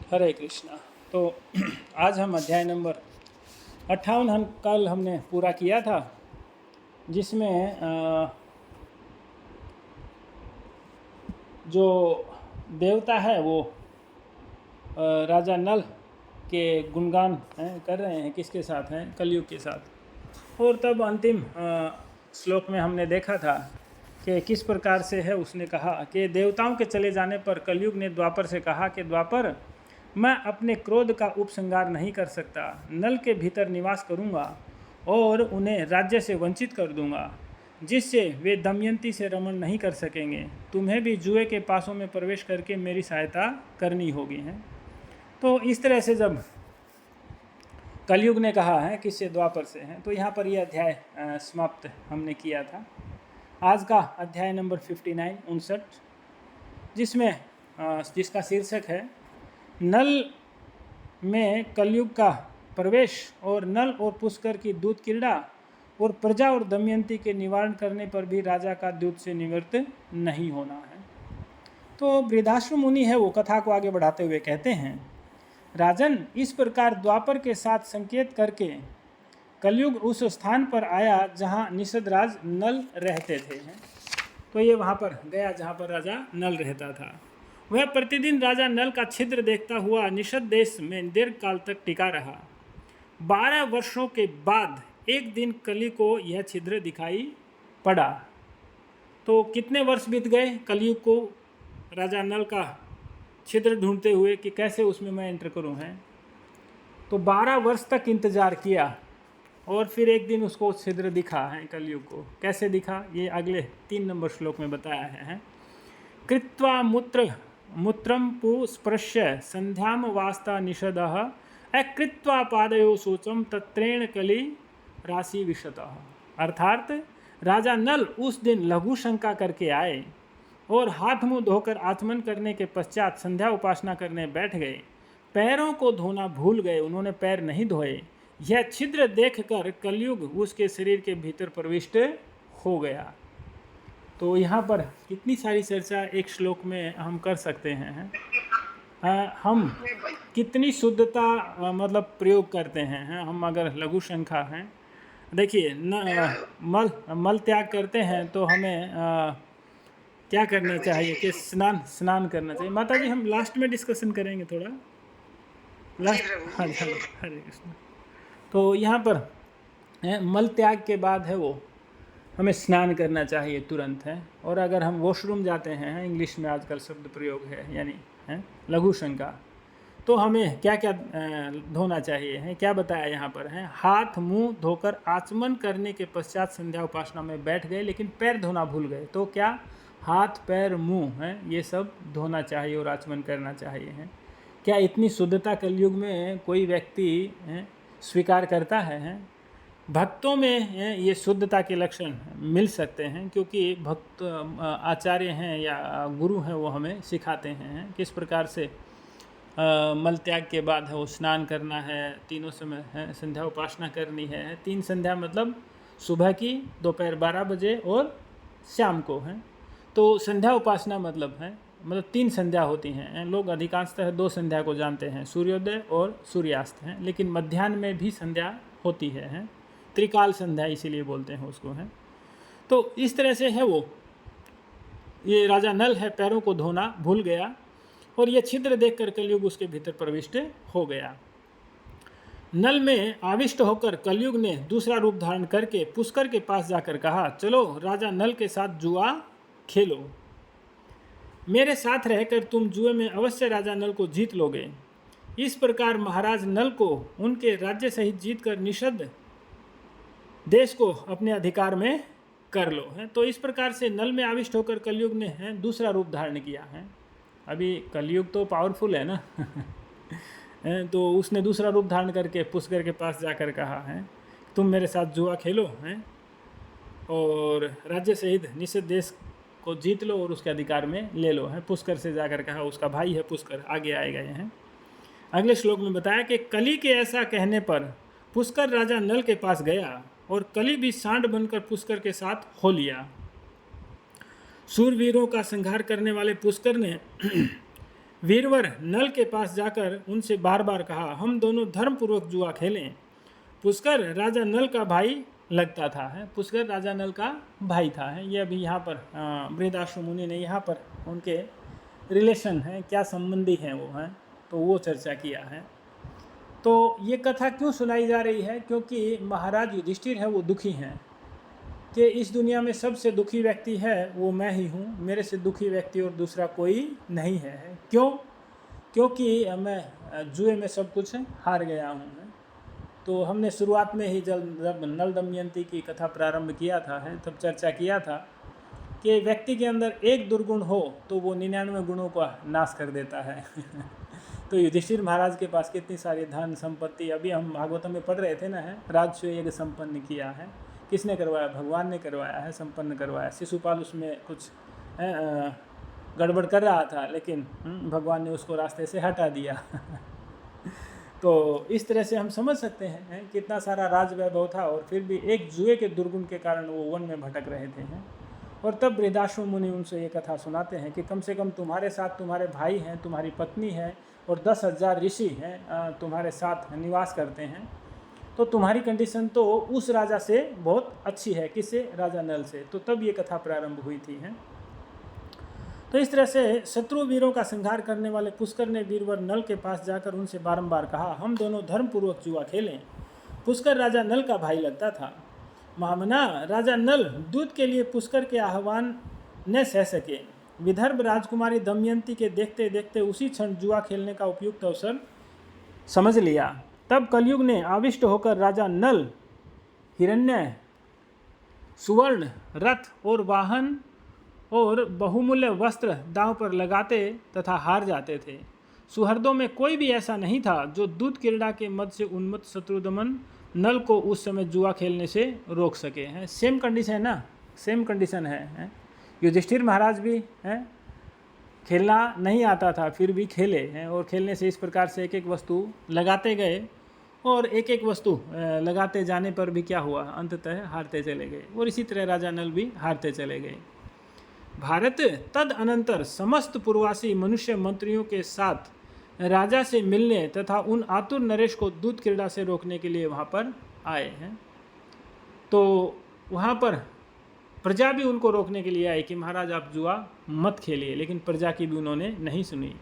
हरे कृष्णा। तो आज हम अध्याय नंबर 58 कल हमने पूरा किया था, जिसमें जो देवता है वो राजा नल के गुणगान कर रहे हैं। किसके साथ हैं? कलयुग के साथ। और तब अंतिम श्लोक में हमने देखा था कि किस प्रकार से है। उसने कहा कि देवताओं के चले जाने पर कलयुग ने द्वापर से कहा कि द्वापर, मैं अपने क्रोध का उपसंहार नहीं कर सकता। नल के भीतर निवास करूंगा और उन्हें राज्य से वंचित कर दूंगा, जिससे वे दमयंती से रमण नहीं कर सकेंगे। तुम्हें भी जुए के पासों में प्रवेश करके मेरी सहायता करनी होगी है। तो इस तरह से जब कलयुग ने कहा है किससे? द्वापर से है। तो यहाँ पर यह अध्याय समाप्त हमने किया था। आज का अध्याय नंबर 59 जिसमें जिसका शीर्षक है नल में कलयुग का प्रवेश और नल और पुष्कर की दूत क्रीड़ा और प्रजा और दमयंती के निवारण करने पर भी राजा का दूत से निवृत्त नहीं होना है। तो वृद्धाश्रम मुनि है वो कथा को आगे बढ़ाते हुए कहते हैं, राजन, इस प्रकार द्वापर के साथ संकेत करके कलयुग उस स्थान पर आया जहाँ निषद राज नल रहते थे। तो ये वहाँ पर गया जहाँ पर राजा नल रहता था। वह प्रतिदिन राजा नल का छिद्र देखता हुआ निषद देश में दीर्घ काल तक टिका रहा। 12 वर्षों के बाद एक दिन कली को यह छिद्र दिखाई पड़ा। तो कितने वर्ष बीत गए कलयुग को राजा नल का छिद्र ढूंढते हुए कि कैसे उसमें मैं एंटर करूं है। तो 12 वर्ष तक इंतजार किया और फिर एक दिन उसको छिद्र दिखा है कलयुग को। कैसे दिखा ये अगले 3 नंबर श्लोक में बताया है। कृत्वा मूत्रम पुस्पृश्य संध्याम वास्ता निषदः अकृत्वा पादयो शोचम तत्रेण कली राशि विशतः। अर्थात राजा नल उस दिन लघु शंका करके आए और हाथ मुंह धोकर आचमन करने के पश्चात संध्या उपासना करने बैठ गए। पैरों को धोना भूल गए, उन्होंने पैर नहीं धोए। यह छिद्र देखकर कलयुग उसके शरीर के भीतर प्रविष्ट हो गया। तो यहाँ पर कितनी सारी चर्चा एक श्लोक में हम कर सकते हैं। हम कितनी शुद्धता मतलब प्रयोग करते हैं। हम अगर लघु शंका हैं, देखिए मल त्याग करते हैं तो हमें क्या करना चाहिए कि स्नान करना चाहिए। माता जी हम लास्ट में डिस्कशन करेंगे थोड़ा लास्ट। हाँ हरे कृष्ण। तो यहाँ पर मल त्याग के बाद है वो हमें स्नान करना चाहिए तुरंत है। और अगर हम वॉशरूम जाते हैं, इंग्लिश में आजकल शब्द प्रयोग है यानी है लघु शंका, तो हमें क्या क्या धोना चाहिए है। क्या बताया यहाँ पर है? हाथ मुंह धोकर आचमन करने के पश्चात संध्या उपासना में बैठ गए लेकिन पैर धोना भूल गए। तो क्या हाथ पैर मुंह है ये सब धोना चाहिए और आचमन करना चाहिए है। क्या इतनी शुद्धता कलयुग में कोई व्यक्ति स्वीकार करता है? भक्तों में ये शुद्धता के लक्षण मिल सकते हैं, क्योंकि भक्त आचार्य हैं या गुरु हैं वो हमें सिखाते हैं किस प्रकार से मल त्याग के बाद है वो स्नान करना है, तीनों समय है संध्या उपासना करनी है। 3 संध्या मतलब सुबह की, दोपहर 12 बजे और शाम को है। तो संध्या उपासना मतलब 3 संध्या होती हैं। लोग अधिकांशतः 2 संध्या को जानते हैं, सूर्योदय और सूर्यास्त हैं, लेकिन मध्याह्न में भी संध्या होती है। त्रिकाल संध्या इसीलिए बोलते हैं उसको है। तो इस तरह से है वो ये राजा नल है पैरों को धोना भूल गया और ये छिद्र देखकर कलयुग उसके भीतर प्रविष्ट हो गया। नल में आविष्ट होकर कलयुग ने दूसरा रूप धारण करके पुष्कर के पास जाकर कहा, चलो राजा नल के साथ जुआ खेलो। मेरे साथ रहकर तुम जुए में अवश्य राजा नल को जीत लोगे। इस प्रकार महाराज नल को उनके राज्य सहित जीत कर निषद देश को अपने अधिकार में कर लो है। तो इस प्रकार से नल में आविष्ट होकर कलयुग ने है दूसरा रूप धारण किया है। अभी कलयुग तो पावरफुल है ना तो उसने दूसरा रूप धारण करके पुष्कर के पास जाकर कहा है, तुम मेरे साथ जुआ खेलो हैं और राज्य सहित निषद देश को जीत लो और उसके अधिकार में ले लो है। पुष्कर से जाकर कहा, उसका भाई है पुष्कर, आगे आएगा ये है। अगले श्लोक में बताया कि कली के ऐसा कहने पर पुष्कर राजा नल के पास गया और कली भी सांड बनकर पुष्कर के साथ हो लिया। सूरवीरों का संहार करने वाले पुष्कर ने वीरवर नल के पास जाकर उनसे बार बार कहा, हम दोनों धर्मपूर्वक जुआ खेलें। पुष्कर राजा नल का भाई लगता था है, पुष्कर राजा नल का भाई था है। ये अभी यहाँ पर बृहदाश्व मुनि ने यहाँ पर उनके रिलेशन है, क्या संबंधी हैं वो हैं, तो वो चर्चा किया है। तो ये कथा क्यों सुनाई जा रही है? क्योंकि महाराज युधिष्ठिर है वो दुखी हैं कि इस दुनिया में सबसे दुखी व्यक्ति है वो मैं ही हूँ, मेरे से दुखी व्यक्ति और दूसरा कोई नहीं है। क्यों? क्योंकि मैं जुए में सब कुछ हार गया हूँ। तो हमने शुरुआत में ही जब नल दमयंती की कथा प्रारंभ किया था है, तब चर्चा किया था कि व्यक्ति के अंदर एक दुर्गुण हो तो वो 99 गुणों का नाश कर देता है। तो युधिष्ठिर महाराज के पास कितनी सारी धन संपत्ति, अभी हम भागवतम में पढ़ रहे थे ना, है राजस्व यज्ञ संपन्न किया है। किसने करवाया? भगवान ने करवाया है, संपन्न करवाया। शिशुपाल उसमें कुछ गड़बड़ कर रहा था, लेकिन भगवान ने उसको रास्ते से हटा दिया। तो इस तरह से हम समझ सकते हैं कितना सारा राज वैभव था और फिर भी एक जुए के दुर्गुण के कारण वो वन में भटक रहे थे हैं। और तब बृहदाश्व मुनि उनसे ये कथा सुनाते हैं कि कम से कम तुम्हारे साथ तुम्हारे भाई हैं, तुम्हारी पत्नी है और 10,000 ऋषि हैं तुम्हारे साथ निवास करते हैं, तो तुम्हारी कंडीशन तो उस राजा से बहुत अच्छी है। किससे? राजा नल से। तो तब ये कथा प्रारंभ हुई थी है। तो इस तरह से शत्रु वीरों का संहार करने वाले पुष्कर ने वीरवर नल के पास जाकर उनसे बारंबार कहा, हम दोनों धर्मपूर्वक जुआ खेलें। पुष्कर राजा नल का भाई लगता था। महामना राजा नल दूत के लिए पुष्कर के आह्वान न सह सके। विदर्भ राजकुमारी दमयंती के देखते देखते उसी क्षण जुआ खेलने का उपयुक्त अवसर समझ लिया। तब कलयुग ने आविष्ट होकर राजा नल हिरण्य, सुवर्ण, रथ और वाहन और बहुमूल्य वस्त्र दांव पर लगाते तथा हार जाते थे। सुहृदों में कोई भी ऐसा नहीं था जो दूत क्रीड़ा के मद से उन्मत्त शत्रुदमन नल को उस समय जुआ खेलने से रोक सके हैं। सेम कंडीशन है ना, सेम कंडीशन है। युधिष्ठिर महाराज भी हैं, खेलना नहीं आता था फिर भी खेले हैं, और खेलने से इस प्रकार से एक एक वस्तु लगाते गए और एक एक वस्तु लगाते जाने पर भी क्या हुआ? अंततः हारते चले गए। और इसी तरह राजा नल भी हारते चले गए। भारत तद अनंतर समस्त पूर्ववासी मनुष्य मंत्रियों के साथ राजा से मिलने तथा उन आतुर नरेश को दूत क्रीड़ा से रोकने के लिए वहाँ पर आए हैं। तो वहाँ पर प्रजा भी उनको रोकने के लिए आई कि महाराज आप जुआ मत खेलिए, लेकिन प्रजा की भी उन्होंने नहीं सुनी।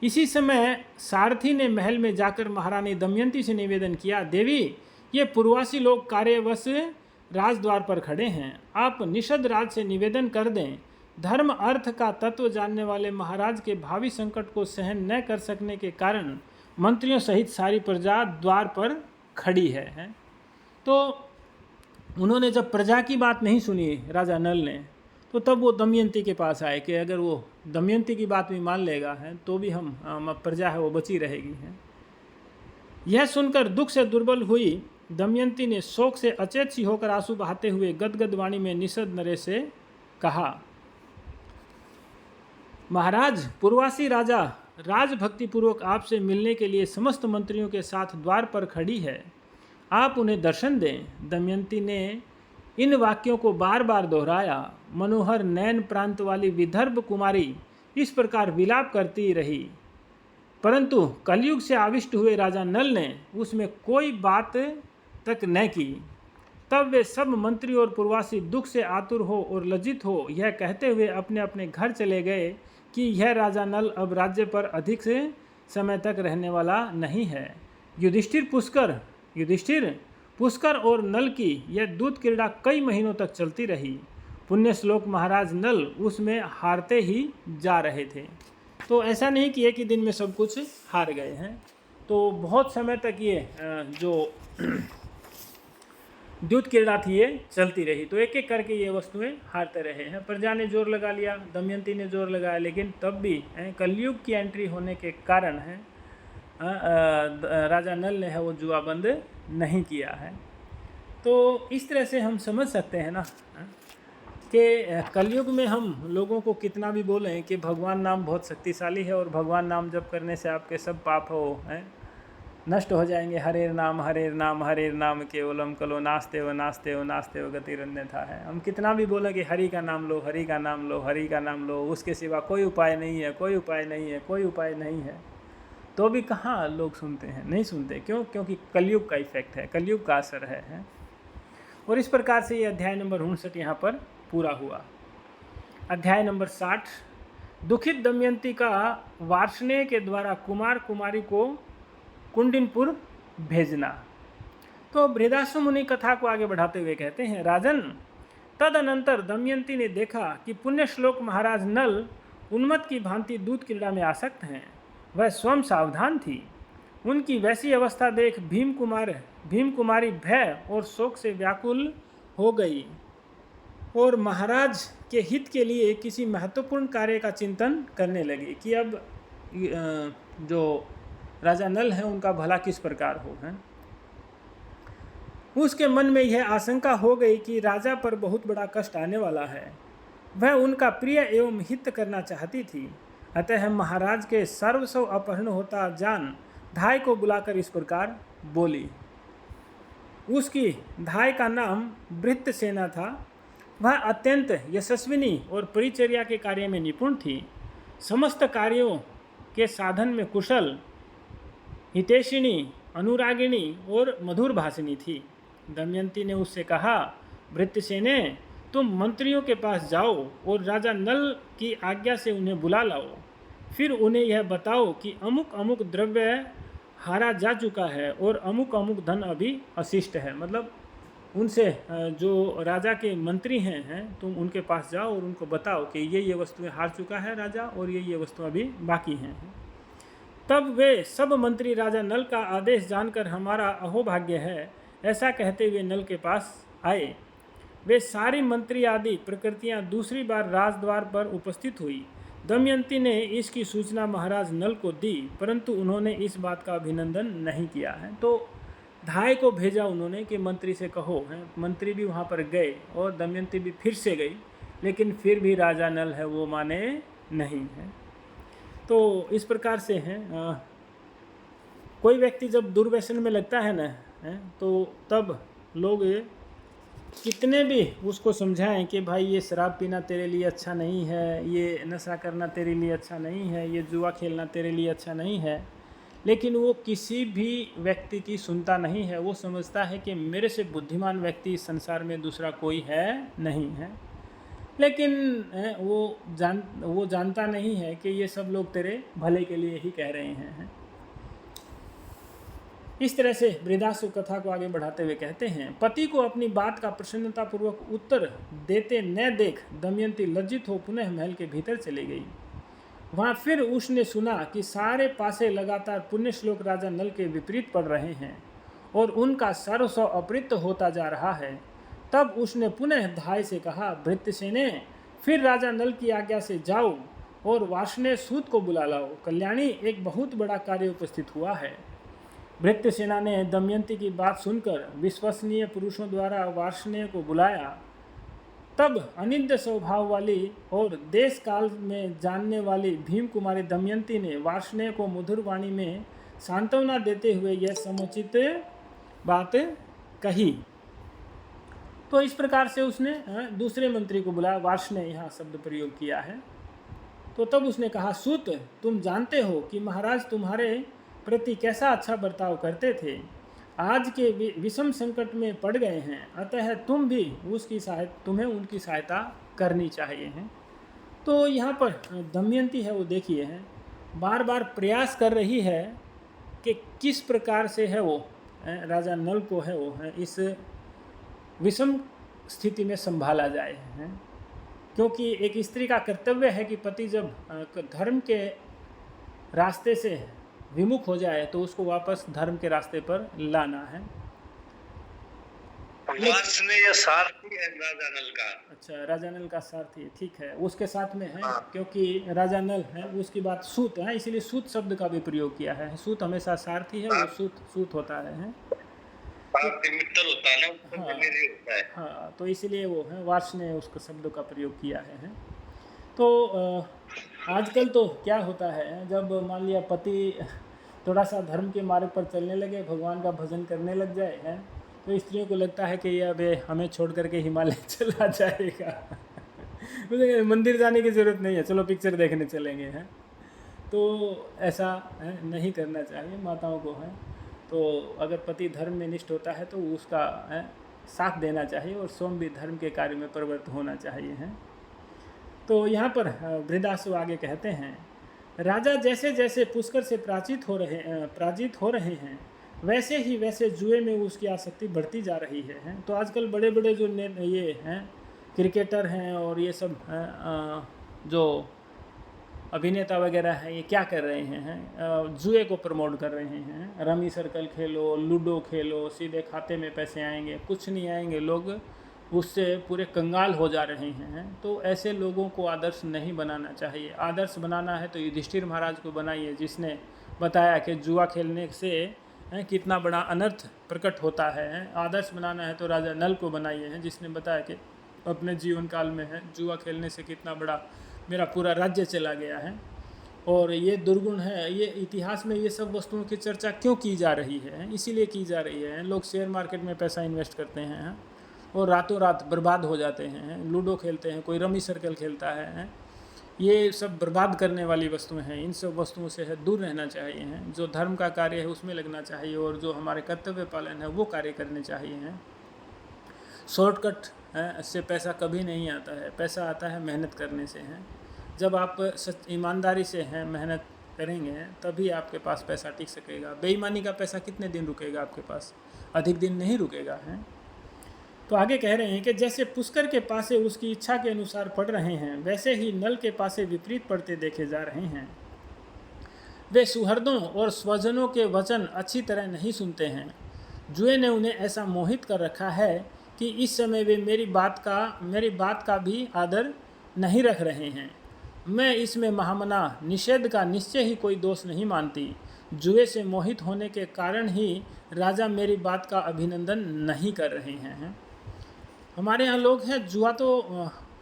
इसी समय सारथी ने महल में जाकर महारानी दमयंती से निवेदन किया, देवी ये पूर्ववासी लोग कार्यवश राजद्वार पर खड़े हैं, आप निषद राज से निवेदन कर दें। धर्म अर्थ का तत्व जानने वाले महाराज के भावी संकट को सहन न कर सकने के कारण मंत्रियों सहित सारी प्रजा द्वार पर खड़ी है। तो उन्होंने जब प्रजा की बात नहीं सुनी राजा नल ने, तो तब वो दमयंती के पास आए कि अगर वो दमयंती की बात भी मान लेगा है तो भी हम प्रजा है वो बची रहेगी है। यह सुनकर दुख से दुर्बल हुई दमयंती ने शोक से अचेत सी होकर आंसू बहाते हुए गदगद वाणी में निषद नरेश से कहा, महाराज पूर्ववासी राजा राजभक्तिपूर्वक आपसे मिलने के लिए समस्त मंत्रियों के साथ द्वार पर खड़ी है, आप उन्हें दर्शन दें। दमयंती ने इन वाक्यों को बार बार दोहराया। मनोहर नैन प्रांत वाली विदर्भ कुमारी इस प्रकार विलाप करती रही, परंतु कलयुग से आविष्ट हुए राजा नल ने उसमें कोई बात तक न की। तब वे सब मंत्री और पूर्ववासी दुख से आतुर हो और लज्जित हो यह कहते हुए अपने अपने घर चले गए कि यह राजा नल अब राज्य पर अधिक से समय तक रहने वाला नहीं है। युधिष्ठिर पुष्कर और नल की यह दूत क्रीड़ा कई महीनों तक चलती रही। पुण्य श्लोक महाराज नल उसमें हारते ही जा रहे थे। तो ऐसा नहीं कि एक ही दिन में सब कुछ हार गए हैं, तो बहुत समय तक ये जो दूत क्रीड़ा थी ये चलती रही। तो एक एक करके ये वस्तुएं हारते रहे हैं। प्रजा ने जोर लगा लिया, दमयंती ने जोर लगाया, लेकिन तब भी कलयुग की एंट्री होने के कारण है राजा नल ने है वो जुआ बंद नहीं किया है। तो इस तरह से हम समझ सकते हैं ना कि कलयुग में हम लोगों को कितना भी बोलें कि भगवान नाम बहुत शक्तिशाली है और भगवान नाम जप करने से आपके सब पाप हो नष्ट हो जाएंगे। हरेर नाम हरेर नाम हरेर नाम केवलम कलो नास्ते व नास्ते व नास्ते व गतिरन्यथा है। हम कितना भी बोले कि हरि का नाम लो, हरि का नाम लो, हरि का नाम लो, उसके सिवा कोई उपाय नहीं है, कोई उपाय नहीं है, कोई उपाय नहीं है, तो भी कहाँ लोग सुनते हैं? नहीं सुनते। क्यों? क्योंकि कलयुग का इफेक्ट है, कलयुग का असर है। और इस प्रकार से ये अध्याय नंबर 59 यहाँ पर पूरा हुआ। अध्याय नंबर 60, दुखित दमयंती का वार्ष्णेय के द्वारा कुमार कुमारी को कुंडिनपुर भेजना। तो बृहदासु मुनि कथा को आगे बढ़ाते हुए कहते हैं, राजन, तदनंतर दमयंती ने देखा कि पुण्य श्लोक महाराज नल उन्मत्त की भांति दूध क्रीड़ा में आसक्त हैं। वह स्वयं सावधान थी। उनकी वैसी अवस्था देख भीम कुमारी भय और शोक से व्याकुल हो गई और महाराज के हित के लिए किसी महत्वपूर्ण कार्य का चिंतन करने लगी कि अब जो राजा नल हैं उनका भला किस प्रकार हो है। उसके मन में यह आशंका हो गई कि राजा पर बहुत बड़ा कष्ट आने वाला है। वह उनका प्रिय एवं हित करना चाहती थी। अतः महाराज के सर्वस्व अपहरण होता जान धाय को बुलाकर इस प्रकार बोली। उसकी धाय का नाम भृत्यसेना था। वह अत्यंत यशस्विनी और परिचर्या के कार्य में निपुण थी। समस्त कार्यों के साधन में कुशल, हितैषिणी, अनुरागिणी और मधुर भाषिणी थी। दमयंती ने उससे कहा, भृत्यसेने, तुम मंत्रियों के पास जाओ और राजा नल की आज्ञा से उन्हें बुला लाओ। फिर उन्हें यह बताओ कि अमुक अमुक द्रव्य हारा जा चुका है और अमुक अमुक धन अभी अशिष्ट है। मतलब उनसे जो राजा के मंत्री हैं तुम उनके पास जाओ और उनको बताओ कि ये वस्तुएं हार चुका है राजा और ये वस्तुएं अभी बाकी हैं। तब वे सब मंत्री राजा नल का आदेश जानकर हमारा अहोभाग्य है ऐसा कहते हुए नल के पास आए। वे सारी मंत्री आदि प्रकृतियां दूसरी बार राजद्वार पर उपस्थित हुई। दमयंती ने इसकी सूचना महाराज नल को दी, परंतु उन्होंने इस बात का अभिनंदन नहीं किया है। तो धाय को भेजा उन्होंने कि मंत्री से कहो है। मंत्री भी वहाँ पर गए और दमयंती भी फिर से गई, लेकिन फिर भी राजा नल है वो माने नहीं है। तो इस प्रकार से है कोई व्यक्ति जब दुर्व्यसन में लगता है ना तो तब लोग कितने भी उसको समझाएं कि भाई ये शराब पीना तेरे लिए अच्छा नहीं है, ये नशा करना तेरे लिए अच्छा नहीं है, ये जुआ खेलना तेरे लिए अच्छा नहीं है, लेकिन वो किसी भी व्यक्ति की सुनता नहीं है। वो समझता है कि मेरे से बुद्धिमान व्यक्ति इस संसार में दूसरा कोई है नहीं है। लेकिन वो जानता नहीं है कि ये सब लोग तेरे भले के लिए ही कह रहे हैं। इस तरह से बृहदासु कथा को आगे बढ़ाते हुए कहते हैं, पति को अपनी बात का प्रसन्नतापूर्वक उत्तर देते न देख दमयंती लज्जित हो पुनः महल के भीतर चली गई। वहाँ फिर उसने सुना कि सारे पासे लगातार पुण्य श्लोक राजा नल के विपरीत पड़ रहे हैं और उनका सर्वस्व अपृत होता जा रहा है। तब उसने पुनः धाय से कहा, भृत्यसेने, फिर राजा नल की आज्ञा से जाओ और वार्ष्णेय सूत को बुला लाओ। कल्याणी, एक बहुत बड़ा कार्य उपस्थित हुआ है। भृत्यसेना ने दमयंती की बात सुनकर विश्वसनीय पुरुषों द्वारा वार्ष्णेय को बुलाया। तब अनिंद स्वभाव वाली और देश काल में जानने वाली भीम कुमारी दमयंती ने वार्ष्णेय को मधुर वाणी में सांत्वना देते हुए यह समुचित बात कही। तो इस प्रकार से उसने दूसरे मंत्री को बुलाया, वार्ष्णेय यहाँ शब्द प्रयोग किया है। तो तब उसने कहा, सूत, तुम जानते हो कि महाराज तुम्हारे प्रति कैसा अच्छा बर्ताव करते थे। आज के विषम संकट में पड़ गए हैं, अतः तुम्हें उनकी सहायता करनी चाहिए है। तो यहाँ पर दमयंती है वो देखिए है बार बार प्रयास कर रही है कि किस प्रकार से है वो राजा नल को है वो है इस विषम स्थिति में संभाला जाए है। क्योंकि एक स्त्री का कर्तव्य है कि पति जब धर्म के रास्ते से विमुख हो जाए तो उसको वापस धर्म के रास्ते पर लाना है। वार्ष्णेय सारथी है राजा नल का। अच्छा, राजा नल का सारथी, ठीक है, उसके साथ में है। क्योंकि राजा नल है उसकी बात सूत है, इसीलिए सूत शब्द का भी प्रयोग किया है। सूत हमेशा सारथी है, वो सूत होता है मित्र होता है ना, होता है। हाँ, तो इसीलिए वो है वार्ष्णेय उसको शब्द का प्रयोग किया है। तो आजकल तो क्या होता है, जब मान लिया थोड़ा सा धर्म के मार्ग पर चलने लगे, भगवान का भजन करने लग जाए हैं, तो स्त्रियों को लगता है कि ये अब हमें छोड़ करके हिमालय चला जाएगा। मुझे मंदिर जाने की ज़रूरत नहीं है, चलो पिक्चर देखने चलेंगे हैं। तो ऐसा नहीं करना चाहिए माताओं को है। तो अगर पति धर्म में निष्ठ होता है तो उसका साथ देना चाहिए और स्वयं भी धर्म के कार्य में प्रवृत्त होना चाहिए है। तो यहाँ पर बृहदासु आगे कहते हैं, राजा जैसे जैसे पुष्कर से पराजित हो रहे हैं वैसे ही वैसे जुए में उसकी आसक्ति बढ़ती जा रही है। तो आजकल बड़े बड़े जो ये हैं क्रिकेटर हैं और ये सब जो अभिनेता वगैरह हैं, ये क्या कर रहे हैं, जुए को प्रमोट कर रहे हैं। रमी सर्कल खेलो, लूडो खेलो, सीधे खाते में पैसे आएंगे, कुछ नहीं आएंगे, लोग उससे पूरे कंगाल हो जा रहे हैं। तो ऐसे लोगों को आदर्श नहीं बनाना चाहिए। आदर्श बनाना है तो युधिष्ठिर महाराज को बनाइए, जिसने बताया कि जुआ खेलने से कितना बड़ा अनर्थ प्रकट होता है। आदर्श बनाना है तो राजा नल को बनाइए हैं, जिसने बताया कि अपने जीवन काल में जुआ खेलने से कितना बड़ा मेरा पूरा राज्य चला गया है। और ये दुर्गुण है। ये इतिहास में ये सब वस्तुओं की चर्चा क्यों की जा रही है? इसीलिए की जा रही है। लोग शेयर मार्केट में पैसा इन्वेस्ट करते हैं और रातों रात बर्बाद हो जाते हैं। लूडो खेलते हैं, कोई रमी सर्कल खेलता है। ये सब बर्बाद करने वाली वस्तुएं हैं। इन सब वस्तुओं से दूर रहना चाहिए हैं। जो धर्म का कार्य है उसमें लगना चाहिए और जो हमारे कर्तव्य पालन है वो कार्य करने चाहिए हैं। शॉर्टकट से पैसा कभी नहीं आता है। पैसा आता है मेहनत करने से है। जब आप ईमानदारी से मेहनत करेंगे तभी आपके पास पैसा टिक सकेगा। बेईमानी का पैसा कितने दिन रुकेगा आपके पास? अधिक दिन नहीं रुकेगा है। तो आगे कह रहे हैं कि जैसे पुष्कर के पासे उसकी इच्छा के अनुसार पढ़ रहे हैं वैसे ही नल के पासे विपरीत पढ़ते देखे जा रहे हैं। वे सुहृदों और स्वजनों के वचन अच्छी तरह नहीं सुनते हैं। जुए ने उन्हें ऐसा मोहित कर रखा है कि इस समय वे मेरी बात का भी आदर नहीं रख रहे हैं। मैं इसमें महामना निषेध का निश्चय ही कोई दोष नहीं मानती। जुए से मोहित होने के कारण ही राजा मेरी बात का अभिनंदन नहीं कर रहे हैं। हमारे यहाँ लोग हैं, जुआ तो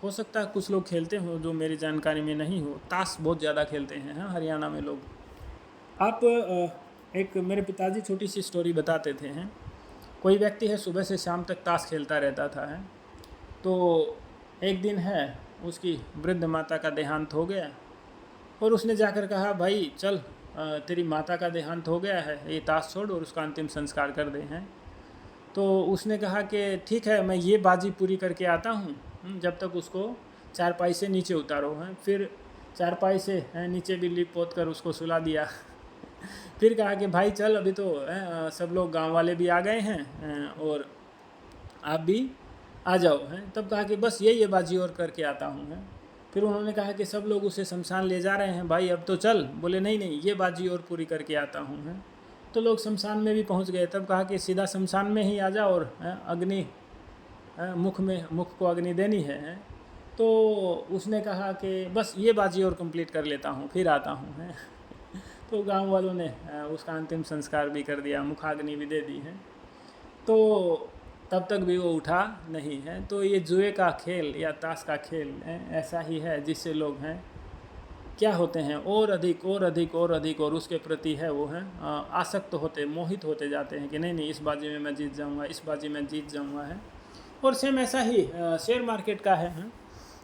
हो सकता है कुछ लोग खेलते हो जो मेरी जानकारी में नहीं हो। ताश बहुत ज़्यादा खेलते हैं हरियाणा में लोग। आप एक मेरे पिताजी छोटी सी स्टोरी बताते थे हैं। कोई व्यक्ति है सुबह से शाम तक ताश खेलता रहता था है। तो एक दिन है उसकी वृद्ध माता का देहांत हो गया और उसने जाकर कहा, भाई चल तेरी माता का देहांत हो गया है, ये ताश छोड़ और उसका अंतिम संस्कार कर दे हैं। तो उसने कहा कि ठीक है, मैं ये बाजी पूरी करके आता हूँ। जब तक उसको चारपाई से नीचे उतारो हैं। फिर चारपाई से नीचे भी लिप पोत कर उसको सुला दिया। फिर कहा कि भाई चल अभी तो सब लोग गांव वाले भी आ गए हैं और आप भी आ जाओ हैं। तब कहा कि बस ये बाजी और करके आता हूँ। फिर उन्होंने कहा कि सब लोग उसे शमशान ले जा रहे हैं, भाई अब तो चल। बोले नहीं ये बाजी और पूरी करके आता हूँ। तो लोग शमशान में भी पहुँच गए। तब कहा कि सीधा शमशान में ही आ जाओ और अग्नि मुख को अग्नि देनी है। तो उसने कहा कि बस ये बाजी और कंप्लीट कर लेता हूँ फिर आता हूँ। तो गांव वालों ने उसका अंतिम संस्कार भी कर दिया, मुखाग्नि भी दे दी है। तो तब तक भी वो उठा नहीं है। तो ये जुए का खेल या ताश का खेल ऐसा ही है जिससे लोग क्या होते हैं और अधिक और उसके प्रति वो आसक्त होते, मोहित होते जाते हैं कि नहीं इस बाजी में मैं जीत जाऊंगा, इस बाजी में जीत जाऊंगा है। और सेम ऐसा ही शेयर मार्केट का है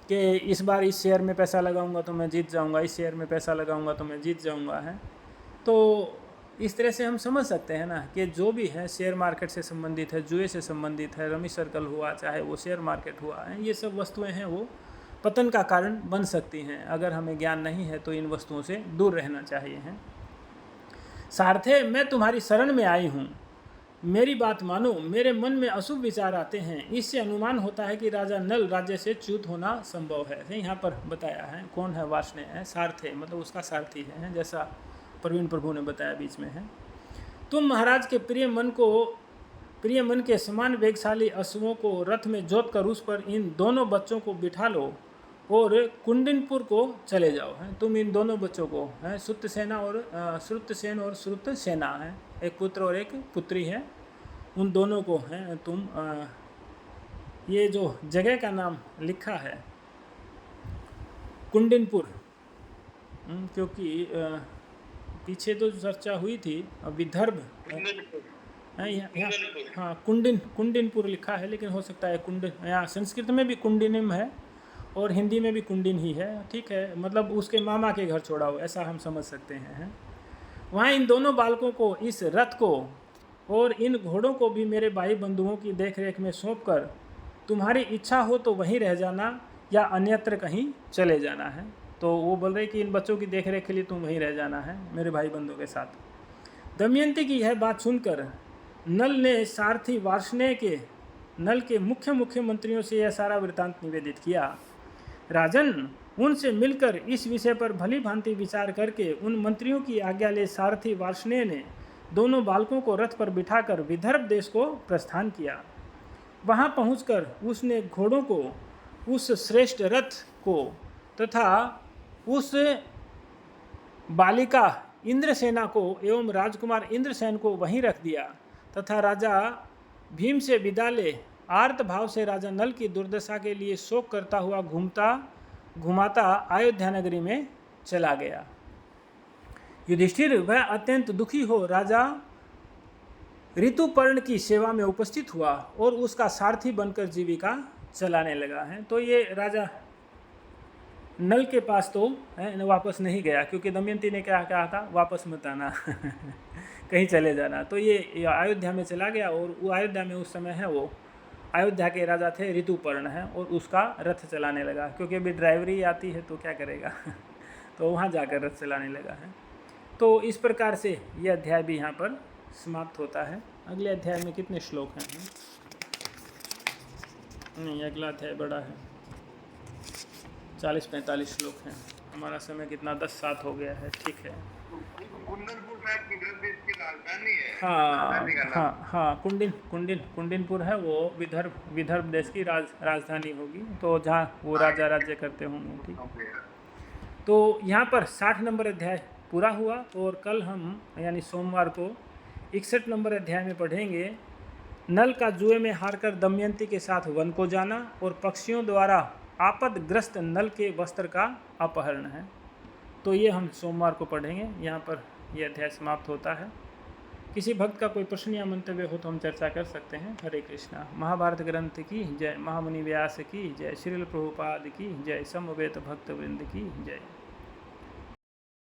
कि इस बार इस शेयर में पैसा लगाऊंगा तो मैं जीत जाऊंगा, इस शेयर में पैसा लगाऊंगा तो मैं जीत जाऊंगा है। तो इस तरह से हम समझ सकते हैं ना कि जो भी है शेयर मार्केट से संबंधित है, जुए से संबंधित है, रमी सर्कल हुआ चाहे वो शेयर मार्केट हुआ है, ये सब वस्तुएं हैं वो पतन का कारण बन सकती हैं। अगर हमें ज्ञान नहीं है तो इन वस्तुओं से दूर रहना चाहिए हैं। सारथे, मैं तुम्हारी शरण में आई हूँ, मेरी बात मानो। मेरे मन में अशुभ विचार आते हैं। इससे अनुमान होता है कि राजा नल राज्य से च्युत होना संभव है। यहाँ पर बताया है कौन है, वार्ष्णेय है, सारथे मतलब उसका सारथी है, जैसा प्रवीण प्रभु ने बताया बीच में है। तुम महाराज के प्रिय मन के समान वेगशाली अश्वों को रथ में जोत कर उस पर इन दोनों बच्चों को बिठा लो और कुंडिनपुर को चले जाओ। है तुम इन दोनों बच्चों को श्रुतसेन और श्रुतसेना है, एक पुत्र और एक पुत्री है, उन दोनों को तुम ये जो जगह का नाम लिखा है कुंडिनपुर, क्योंकि पीछे तो चर्चा हुई थी विदर्भ कुंडलपुर कुंडलपुर हाँ कुंडिनपुर लिखा है, लेकिन हो सकता है कुंडिन, यहाँ संस्कृत में भी कुंडिनिम है और हिंदी में भी कुंडिन ही है, ठीक है, मतलब उसके मामा के घर छोड़ा हो, ऐसा हम समझ सकते हैं। वहाँ इन दोनों बालकों को, इस रथ को और इन घोड़ों को भी मेरे भाई बंधुओं की देखरेख में सौंपकर तुम्हारी इच्छा हो तो वहीं रह जाना या अन्यत्र कहीं चले जाना है। तो वो बोल रहे कि इन बच्चों की देखरेख के लिए तुम वहीं रह जाना है मेरे भाई बंधुओं के साथ। दमयंती की यह बात सुनकर नल ने सारथी वार्ष्णेय के, नल के मुख्य मंत्रियों से यह सारा वृत्तांत निवेदित किया। राजन, उनसे मिलकर इस विषय पर भली भांति विचार करके उन मंत्रियों की आज्ञा ले सारथी वार्ष्णेय ने दोनों बालकों को रथ पर बिठाकर विदर्भ देश को प्रस्थान किया। वहां पहुंचकर उसने घोड़ों को, उस श्रेष्ठ रथ को तथा उस बालिका इंद्रसेना को एवं राजकुमार इंद्रसेन को वहीं रख दिया तथा राजा भीम से विदा ले आर्त भाव से राजा नल की दुर्दशा के लिए शोक करता हुआ घुमाता अयोध्या नगरी में चला गया। युधिष्ठिर वह अत्यंत दुखी हो राजा ऋतुपर्ण की सेवा में उपस्थित हुआ और उसका सारथी बनकर जीविका चलाने लगा है। तो ये राजा नल के पास तो वापस नहीं गया, क्योंकि दमयंती ने क्या कहा था, वापस मत आना कहीं चले जाना। तो ये अयोध्या में चला गया और वो अयोध्या में उस समय है, वो अयोध्या के राजा थे ऋतुपर्ण है, और उसका रथ चलाने लगा, क्योंकि अभी ड्राइवरी आती है तो क्या करेगा तो वहाँ जाकर रथ चलाने लगा है। तो इस प्रकार से ये अध्याय भी यहाँ पर समाप्त होता है। अगले अध्याय में कितने श्लोक हैं? नहीं, अगला अध्याय बड़ा है, 40-45 श्लोक हैं। हमारा समय कितना 10-7 हो गया है, ठीक है। कुंडलपुर साहब विदर्भ देश की राजधानी है। हाँ, कुंडिनपुर है, वो विदर्भ देश की राजधानी होगी, तो जहाँ वो राजा राज्य करते होंगे, ठीक। तो यहाँ पर 60 नंबर अध्याय पूरा हुआ, और कल हम यानी सोमवार को 61 नंबर अध्याय में पढ़ेंगे नल का जुए में हारकर दमयंती के साथ वन को जाना और पक्षियों द्वारा आपदग्रस्त नल के वस्त्र का अपहरण है। तो ये हम सोमवार को पढ़ेंगे। यहाँ पर यह अध्याय समाप्त होता है। किसी भक्त का कोई प्रश्न या मंतव्य हो तो हम चर्चा कर सकते हैं। हरे कृष्णा। महाभारत ग्रंथ की जय, महामुनि व्यास की जय, श्रील प्रभुपाद की जय, समवेत भक्त वृंद की जय।